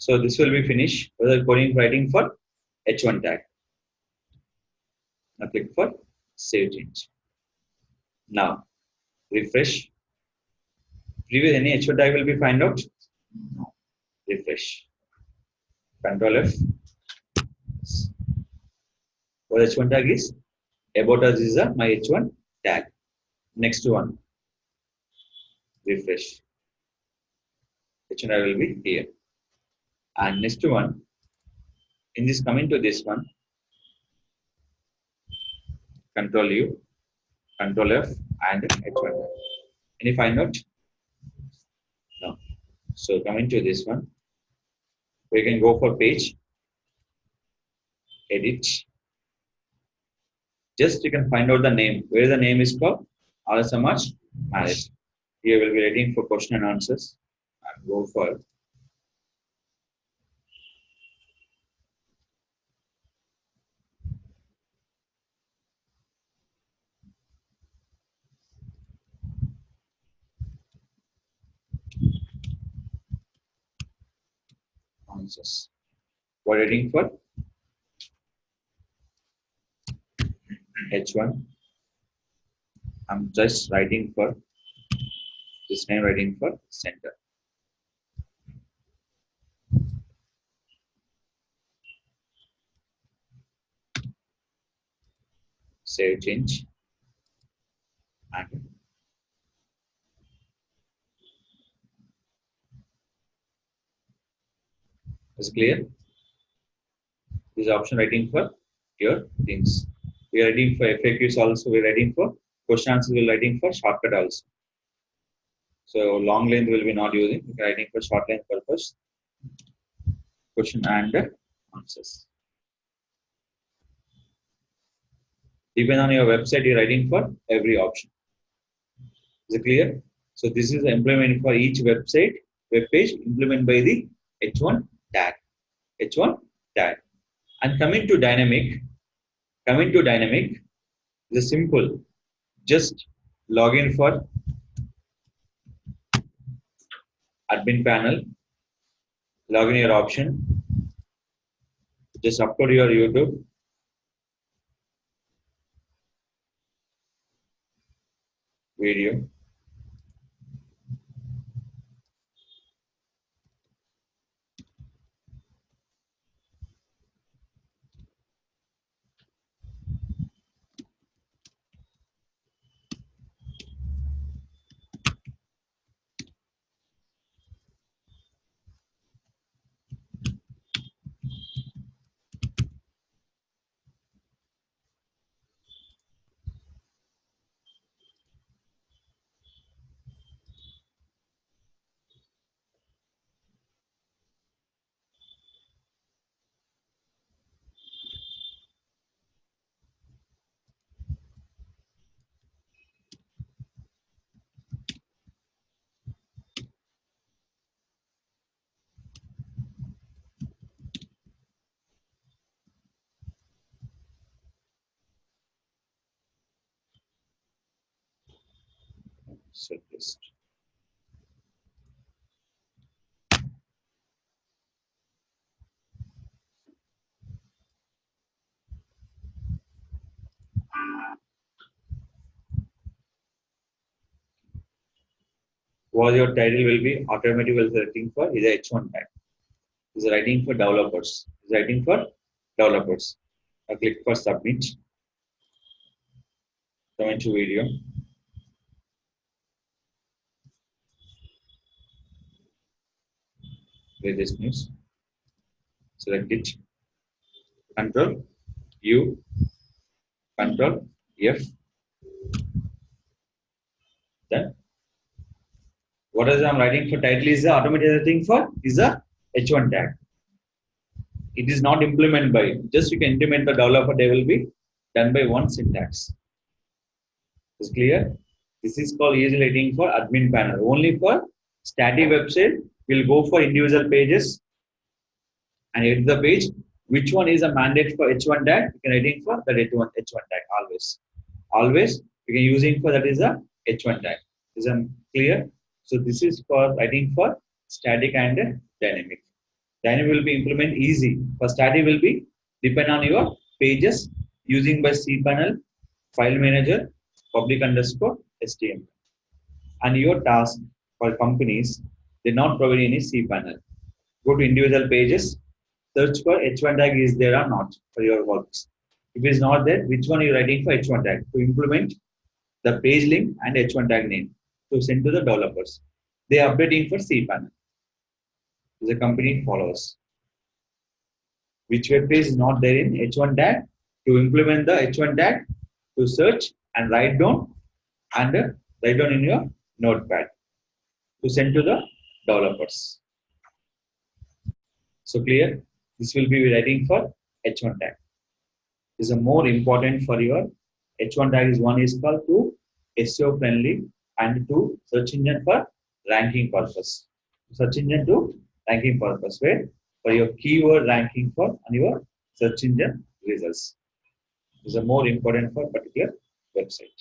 So this will be finished. Whether coding writing for H1 tag. Now click for save change. Now refresh. Previous any H1 tag will be find out. No. Refresh. Control F. What H1 tag is? About us is my H1 tag. Next one. Refresh. H1 tag will be here. And next one. In this coming to this one. Control U. Control F and H1 tag. Any find out? No. So coming to this one. We can go for page. Edit. Just you can find out the name. Where the name is called Ala Samaj Marriage. Here will be waiting for question and answers. And go for answers. What waiting for? H1. I'm just writing for this name, writing for center. Save change. And is clear? This option writing for your things. We are writing for FAQs also. We are writing for question answers. We are writing for shortcut also. So long length will be not using. We are writing for short length purpose. Question and answers. Depending on your website, you're writing for every option. Is it clear? So this is the implement for each website, web page, implement by the H1 tag. H1 tag. And coming to dynamic is simple. Just log in for admin panel, log in your option, just upload your YouTube. Video. Set list. What your title will be automatically will writing for is H1 tag. Is writing for developers. Is writing for developers. I click for submit. Come into video. With this news. Select it. Control U. Control F. Then what is I'm writing for title is the automated thing for is a H1 tag. It is not implemented by just you can implement the developer. They will be done by one syntax. Is clear? This is called easy writing for admin panel. Only for static website will go for individual pages and edit the page. Which one is a mandate for H1 tag? You can writing for that H1 tag always. Always you can using for that is a H1 tag. Is clear? So this is for writing for static and dynamic. Dynamic will be implement easy. For static will be depend on your pages using by cpanel, file manager, public underscore HTML. And your task for companies, they not provide any cpanel. Go to individual pages, search for H1 tag is there or not for your works. If it is not there, which one you are writing for H1 tag to implement the page link and H1 tag name to send to the developers. They are updating for cpanel. The company follows. Which web page is not there in H1 tag to implement the H1 tag to search and write down and write down in your notepad to send to the developers. So clear? This will be writing for H1 tag. This is a more important for your H1 tag is one is called to SEO friendly and to search engine for ranking purpose. Search engine to ranking purpose where for your keyword ranking for and your search engine results. This is a more important for particular website.